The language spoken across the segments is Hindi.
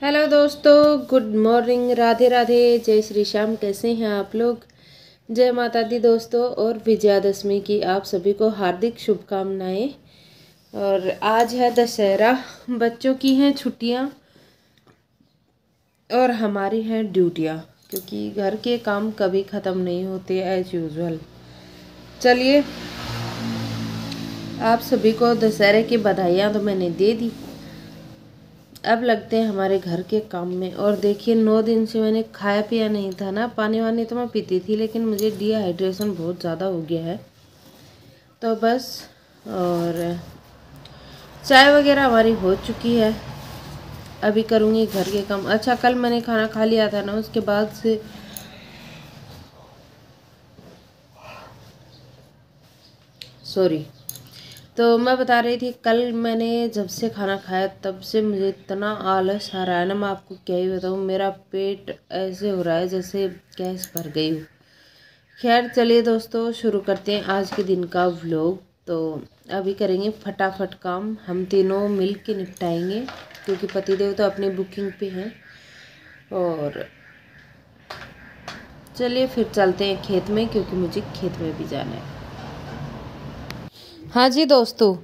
हेलो दोस्तों, गुड मॉर्निंग, राधे राधे, जय श्री श्याम। कैसे हैं आप लोग? जय माता दी दोस्तों, और विजयादशमी की आप सभी को हार्दिक शुभकामनाएं। और आज है दशहरा, बच्चों की हैं छुट्टियां और हमारी हैं ड्यूटियां, क्योंकि घर के काम कभी ख़त्म नहीं होते एज यूजुअल। चलिए, आप सभी को दशहरे की बधाइयाँ तो मैंने दे दी। अब लगते हैं हमारे घर के काम में। और देखिए, 9 दिन से मैंने खाया पिया नहीं था ना। पानी वानी तो मैं पीती थी, लेकिन मुझे डिहाइड्रेशन बहुत ज़्यादा हो गया है, तो बस। और चाय वगैरह हमारी हो चुकी है, अभी करूँगी घर के काम। अच्छा, कल मैंने खाना खा लिया था ना, उसके बाद से सॉरी। तो मैं बता रही थी, कल मैंने जब से खाना खाया तब से मुझे इतना आलस आ रहा है ना, मैं आपको क्या ही बताऊँ। मेरा पेट ऐसे हो रहा है जैसे गैस भर गई हो। खैर चलिए दोस्तों, शुरू करते हैं आज के दिन का व्लॉग। तो अभी करेंगे फटाफट काम, हम तीनों मिल के निपटाएंगे, क्योंकि पतिदेव तो अपनी बुकिंग पे हैं। और चलिए फिर चलते हैं खेत में, क्योंकि मुझे खेत में भी जाना है। हाँ जी दोस्तों,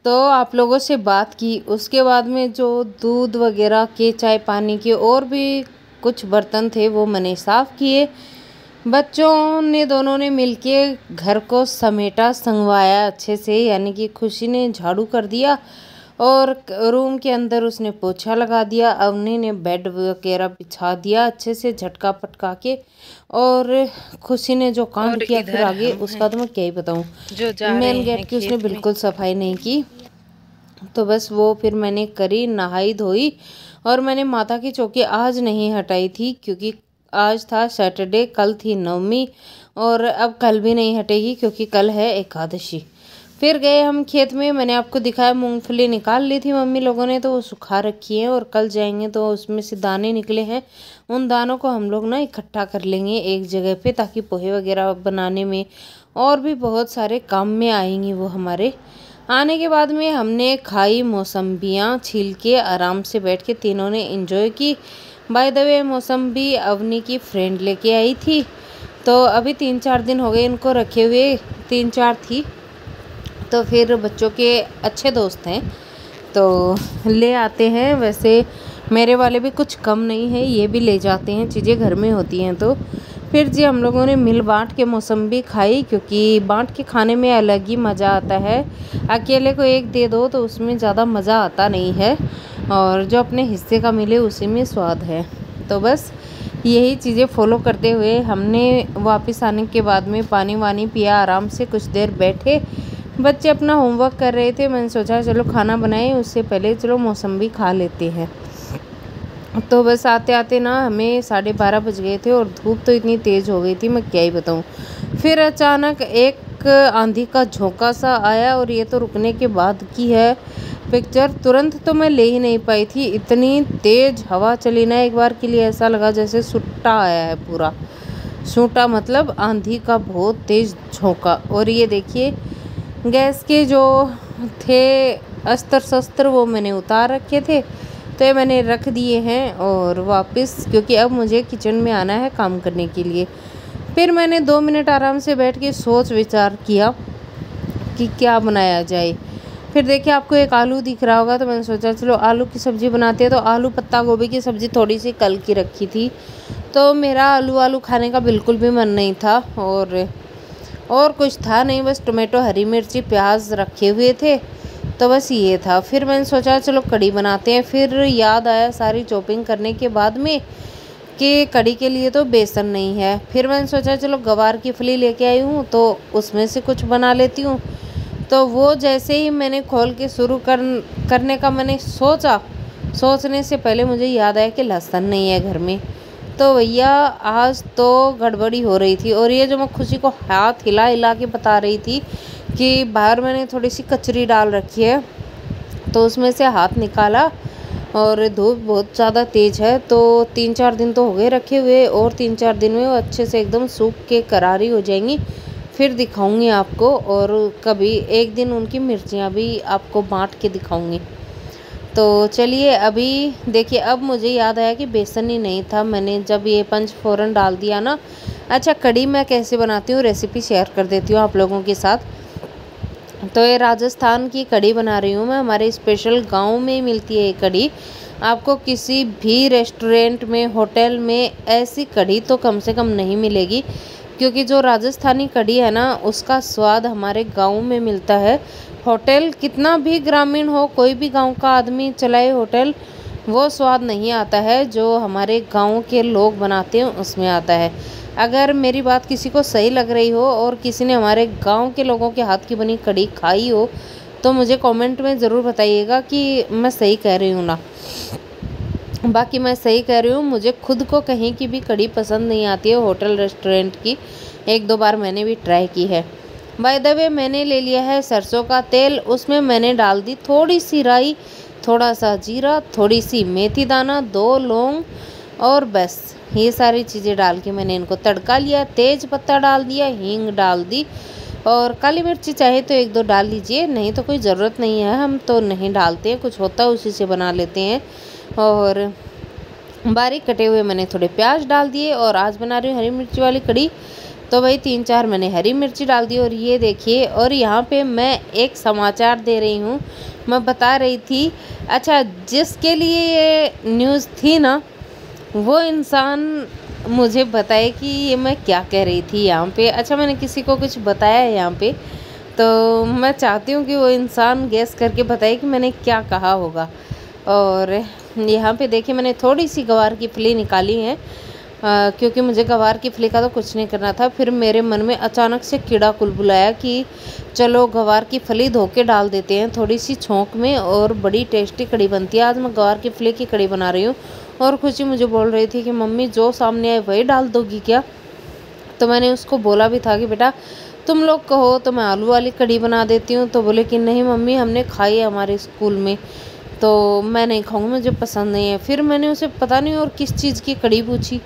तो आप लोगों से बात की, उसके बाद में जो दूध वगैरह के, चाय पानी के और भी कुछ बर्तन थे वो मैंने साफ़ किए। बच्चों ने दोनों ने मिलके घर को समेटा, संगवाया अच्छे से, यानी कि खुशी ने झाड़ू कर दिया और रूम के अंदर उसने पोछा लगा दिया। अवनी ने बेड वगैरह बिछा दिया अच्छे से झटका पटका के। और खुशी ने जो कांड किया फिर आगे उसका तो मैं क्या ही बताऊँ। मेन गेट की उसने बिल्कुल सफाई नहीं की। तो बस वो फिर मैंने करी, नहाई धोई। और मैंने माता की चौकी आज नहीं हटाई थी, क्योंकि आज था सैटरडे, कल थी नवमी, और अब कल भी नहीं हटेगी क्योंकि कल है एकादशी। फिर गए हम खेत में, मैंने आपको दिखाया मूंगफली निकाल ली थी मम्मी लोगों ने, तो वो सुखा रखी है और कल जाएंगे तो उसमें से दाने निकले हैं। उन दानों को हम लोग ना इकट्ठा कर लेंगे एक जगह पे, ताकि पोहे वगैरह बनाने में और भी बहुत सारे काम में आएंगी वो हमारे। आने के बाद में हमने खाई मौसम्बियाँ छील के, आराम से बैठ के तीनों ने एंजॉय की। बाय द वे, मौसम्बी अवनी की फ्रेंड लेके आई थी, तो अभी 3-4 दिन हो गए इनको रखे हुए, 3-4 थी। तो फिर बच्चों के अच्छे दोस्त हैं तो ले आते हैं। वैसे मेरे वाले भी कुछ कम नहीं है, ये भी ले जाते हैं, चीज़ें घर में होती हैं। तो फिर जी हम लोगों ने मिल बांट के मौसम्बी खाई, क्योंकि बांट के खाने में अलग ही मज़ा आता है। अकेले को एक दे दो तो उसमें ज़्यादा मज़ा आता नहीं है, और जो अपने हिस्से का मिले उसी में स्वाद है। तो बस यही चीज़ें फॉलो करते हुए हमने वापस आने के बाद में पानी वानी पिया, आराम से कुछ देर बैठे। बच्चे अपना होमवर्क कर रहे थे, मैंने सोचा चलो खाना बनाएं, उससे पहले चलो मौसम्बी खा लेते हैं। तो बस आते आते ना हमें 12:30 बज गए थे, और धूप तो इतनी तेज़ हो गई थी मैं क्या ही बताऊँ। फिर अचानक एक आंधी का झोंका सा आया, और ये तो रुकने के बाद की है पिक्चर। तुरंत तो मैं ले ही नहीं पाई थी, इतनी तेज़ हवा चली ना, एक बार के लिए ऐसा लगा जैसे सुट्टा आया है पूरा। सूटा मतलब आंधी का बहुत तेज़ झोंका। और ये देखिए, गैस के जो थे अस्त्र शस्त्र वो मैंने उतार रखे थे, तो ये मैंने रख दिए हैं और वापस, क्योंकि अब मुझे किचन में आना है काम करने के लिए। फिर मैंने 2 मिनट आराम से बैठ के सोच विचार किया कि क्या बनाया जाए। फिर देखिए, आपको एक आलू दिख रहा होगा, तो मैंने सोचा चलो आलू की सब्ज़ी बनाते हैं। तो आलू पत्ता गोभी की सब्ज़ी थोड़ी सी कल की रखी थी, तो मेरा आलू खाने का बिल्कुल भी मन नहीं था, और कुछ था नहीं, बस टोमेटो, हरी मिर्ची, प्याज रखे हुए थे, तो बस ये था। फिर मैंने सोचा चलो कड़ी बनाते हैं। फिर याद आया सारी चॉपिंग करने के बाद में कि कड़ी के लिए तो बेसन नहीं है। फिर मैंने सोचा चलो गवार की फली लेके आई हूँ, तो उसमें से कुछ बना लेती हूँ। तो वो जैसे ही मैंने खोल के शुरू करने का मैंने सोचने से पहले मुझे याद आया कि लहसुन नहीं है घर में। तो भैया आज तो गड़बड़ी हो रही थी। और ये जो मैं खुशी को हाथ हिला हिला के बता रही थी कि बाहर मैंने थोड़ी सी कचरी डाल रखी है, तो उसमें से हाथ निकाला, और धूप बहुत ज़्यादा तेज़ है। तो 3-4 दिन तो हो गए रखे हुए, और 3-4 दिन में वो अच्छे से एकदम सूख के करारी हो जाएंगी। फिर दिखाऊंगी आपको, और कभी एक दिन उनकी मिर्चियाँ भी आपको बांट के दिखाऊंगी। तो चलिए अभी देखिए, अब मुझे याद आया कि बेसन ही नहीं था, मैंने जब ये पंचफोरन डाल दिया ना। अच्छा, कढ़ी मैं कैसे बनाती हूँ रेसिपी शेयर कर देती हूँ आप लोगों के साथ। तो ये राजस्थान की कढ़ी बना रही हूँ मैं, हमारे स्पेशल गांव में मिलती है ये कढ़ी। आपको किसी भी रेस्टोरेंट में, होटल में ऐसी कढ़ी तो कम से कम नहीं मिलेगी, क्योंकि जो राजस्थानी कढ़ी है ना, उसका स्वाद हमारे गांव में मिलता है। होटल कितना भी ग्रामीण हो, कोई भी गांव का आदमी चलाए होटल, वो स्वाद नहीं आता है जो हमारे गांव के लोग बनाते हैं उसमें आता है। अगर मेरी बात किसी को सही लग रही हो और किसी ने हमारे गांव के लोगों के हाथ की बनी कढ़ी खाई हो, तो मुझे कमेंट में ज़रूर बताइएगा कि मैं सही कह रही हूँ ना। बाकी मैं सही कह रही हूँ, मुझे खुद को कहीं की भी कढ़ी पसंद नहीं आती है होटल रेस्टोरेंट की। एक दो बार मैंने भी ट्राई की है। बाय द वे, मैंने ले लिया है सरसों का तेल, उसमें मैंने डाल दी थोड़ी सी राई, थोड़ा सा जीरा, थोड़ी सी मेथी दाना, 2 लौंग, और बस ये सारी चीज़ें डाल के मैंने इनको तड़का लिया। तेज पत्ता डाल दिया, हींग डाल दी, और काली मिर्ची चाहे तो 1-2 डाल लीजिए, नहीं तो कोई ज़रूरत नहीं है, हम तो नहीं डालते हैं, कुछ होता है उसी से बना लेते हैं। और बारीक कटे हुए मैंने थोड़े प्याज डाल दिए, और आज बना रही हूँ हरी मिर्ची वाली कढ़ी, तो भाई 3-4 मैंने हरी मिर्ची डाल दी। और ये देखिए, और यहाँ पे मैं एक समाचार दे रही हूँ, मैं बता रही थी। अच्छा, जिसके लिए ये न्यूज़ थी ना, वो इंसान मुझे बताए कि ये मैं क्या कह रही थी यहाँ पे। अच्छा, मैंने किसी को कुछ बताया है यहाँ पे, तो मैं चाहती हूँ कि वो इंसान गेस करके बताए कि मैंने क्या कहा होगा। और यहाँ पे देखिए, मैंने थोड़ी सी गवार की फली निकाली है, क्योंकि मुझे गवार की फली का तो कुछ नहीं करना था। फिर मेरे मन में अचानक से कीड़ा कुलबुलाया कि चलो गवार की फली धो के डाल देते हैं थोड़ी सी छोंक में, और बड़ी टेस्टी कढ़ी बनती है। आज मैं गवार की फली की कढ़ी बना रही हूँ, और खुशी मुझे बोल रही थी कि मम्मी जो सामने आए वही डाल दोगी क्या। तो मैंने उसको बोला भी था कि बेटा तुम लोग कहो तो मैं आलू वाली कढ़ी बना देती हूँ। तो बोले कि नहीं मम्मी, हमने खाई है हमारे स्कूल में, तो मैं नहीं खाऊंगी, मुझे पसंद नहीं है। फिर मैंने उसे पता नहीं और किस चीज़ की कढ़ी पूछी,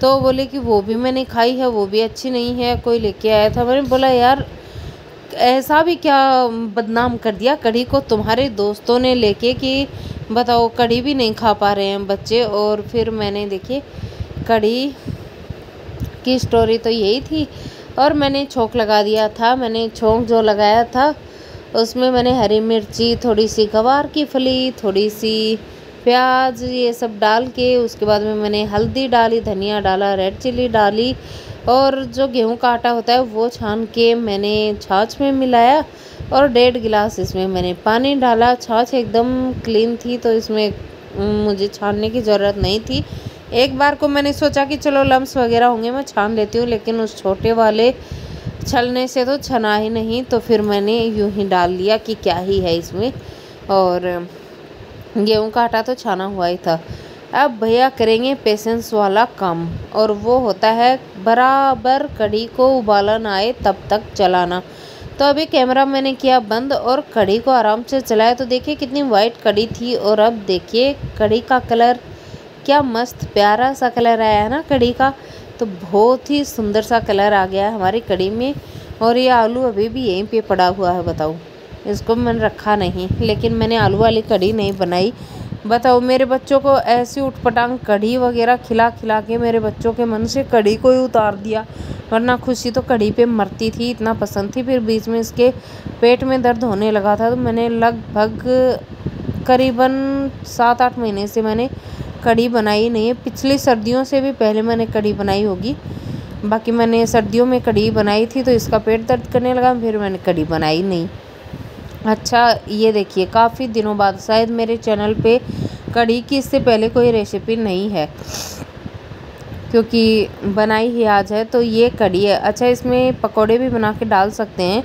तो बोले कि वो भी मैंने खाई है, वो भी अच्छी नहीं है, कोई लेके आया था। मैंने बोला यार, ऐसा भी क्या बदनाम कर दिया कढ़ी को तुम्हारे दोस्तों ने लेके कि बताओ कढ़ी भी नहीं खा पा रहे हैं बच्चे। और फिर मैंने देखिए, कढ़ी की स्टोरी तो यही थी, और मैंने छोंक लगा दिया था। मैंने छोंक जो लगाया था उसमें मैंने हरी मिर्ची, थोड़ी सी गवार की फली, थोड़ी सी प्याज, ये सब डाल के उसके बाद में मैंने हल्दी डाली, धनिया डाला, रेड चिली डाली, और जो गेहूं का आटा होता है वो छान के मैंने छाछ में मिलाया, और 1.5 गिलास इसमें मैंने पानी डाला। छाछ एकदम क्लीन थी, तो इसमें मुझे छानने की ज़रूरत नहीं थी। एक बार को मैंने सोचा कि चलो लम्स वगैरह होंगे, मैं छान लेती हूँ, लेकिन उस छोटे वाले छलने से तो छना ही नहीं, तो फिर मैंने यूं ही डाल लिया कि क्या ही है इसमें। और गेहूं का आटा तो छाना हुआ ही था। अब भैया करेंगे पेशेंस वाला काम, और वो होता है बराबर कढ़ी को उबाला ना आए तब तक चलाना। तो अभी कैमरा मैंने किया बंद और कढ़ी को आराम से चलाया, तो देखिए कितनी वाइट कढ़ी थी। और अब देखिए कढ़ी का कलर क्या मस्त प्यारा सा कलर आया है ना कढ़ी का, तो बहुत ही सुंदर सा कलर आ गया है हमारी कढ़ी में। और ये आलू अभी भी यहीं पे पड़ा हुआ है, बताओ, इसको मैंने रखा नहीं, लेकिन मैंने आलू वाली कढ़ी नहीं बनाई। बताओ, मेरे बच्चों को ऐसी उटपटांग कढ़ी वगैरह खिला खिला के मेरे बच्चों के मन से कढ़ी को ही उतार दिया, वरना खुशी तो कढ़ी पे मरती थी, इतना पसंद थी। फिर बीच में इसके पेट में दर्द होने लगा था, तो मैंने लगभग करीबन 7-8 महीने से मैंने कढ़ी बनाई नहीं है। पिछली सर्दियों से भी पहले मैंने कढ़ी बनाई होगी, बाकी मैंने सर्दियों में कढ़ी बनाई थी तो इसका पेट दर्द करने लगा, फिर मैंने कढ़ी बनाई नहीं। अच्छा, ये देखिए काफ़ी दिनों बाद, शायद मेरे चैनल पे कढ़ी की इससे पहले कोई रेसिपी नहीं है, क्योंकि बनाई ही आज है, तो ये कढ़ी है। अच्छा, इसमें पकोड़े भी बना के डाल सकते हैं,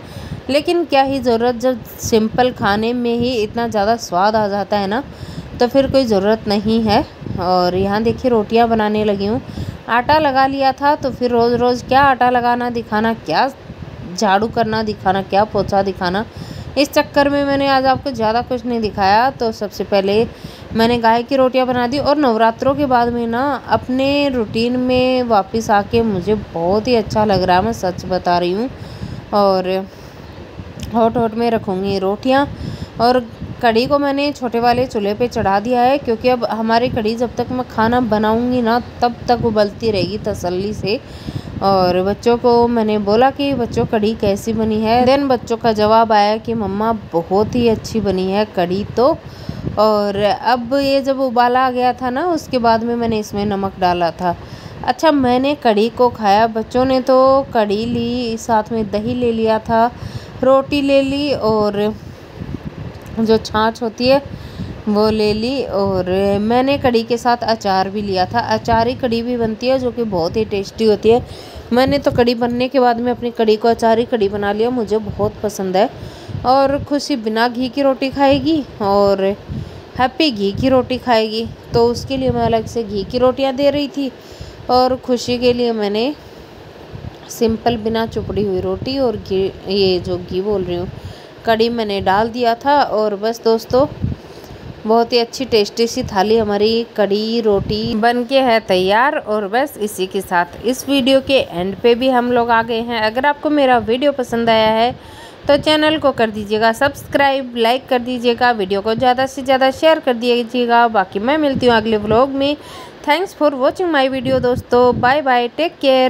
लेकिन क्या ही ज़रूरत, जब सिंपल खाने में ही इतना ज़्यादा स्वाद आ जाता है ना, तो फिर कोई ज़रूरत नहीं है। और यहाँ देखिए रोटियाँ बनाने लगी हूँ। आटा लगा लिया था, तो फिर रोज़ रोज़ क्या आटा लगाना दिखाना, क्या झाड़ू करना दिखाना, क्या पोछा दिखाना, इस चक्कर में मैंने आज आपको ज़्यादा कुछ नहीं दिखाया। तो सबसे पहले मैंने गाय की रोटियां बना दी, और नवरात्रों के बाद में ना अपने रूटीन में वापस आके मुझे बहुत ही अच्छा लग रहा है, मैं सच बता रही हूँ। और हॉट हॉट में रखूँगी रोटियां, और कढ़ी को मैंने छोटे वाले चूल्हे पे चढ़ा दिया है, क्योंकि अब हमारी कढ़ी जब तक मैं खाना बनाऊंगी ना तब तक उबलती रहेगी तसल्ली से। और बच्चों को मैंने बोला कि बच्चों कढ़ी कैसी बनी है। देन बच्चों का जवाब आया कि मम्मा बहुत ही अच्छी बनी है कढ़ी तो। और अब ये जब उबाला आ गया था ना, उसके बाद में मैंने इसमें नमक डाला था। अच्छा, मैंने कढ़ी को खाया, बच्चों ने तो कढ़ी ली, साथ में दही ले लिया था, रोटी ले ली और जो छाछ होती है वो ले ली। और मैंने कढ़ी के साथ अचार भी लिया था। अचारी कढ़ी भी बनती है जो कि बहुत ही टेस्टी होती है। मैंने तो कढ़ी बनने के बाद में अपनी कढ़ी को अचारी कढ़ी बना लिया, मुझे बहुत पसंद है। और खुशी बिना घी की रोटी खाएगी और हैप्पी घी की रोटी खाएगी, तो उसके लिए मैं अलग से घी की रोटियां दे रही थी। और खुशी के लिए मैंने सिंपल बिना चुपड़ी हुई रोटी और घी, ये जो घी बोल रही हूँ, कढ़ी मैंने डाल दिया था। और बस दोस्तों, बहुत ही अच्छी टेस्टी सी थाली हमारी कढ़ी रोटी बन के है तैयार। और बस इसी के साथ इस वीडियो के एंड पे भी हम लोग आ गए हैं। अगर आपको मेरा वीडियो पसंद आया है तो चैनल को कर दीजिएगा सब्सक्राइब, लाइक कर दीजिएगा, वीडियो को ज़्यादा से ज़्यादा शेयर कर दीजिएगा। बाकी मैं मिलती हूँ अगले व्लॉग में। Thanks for watching my video दोस्तों। Bye bye, take care.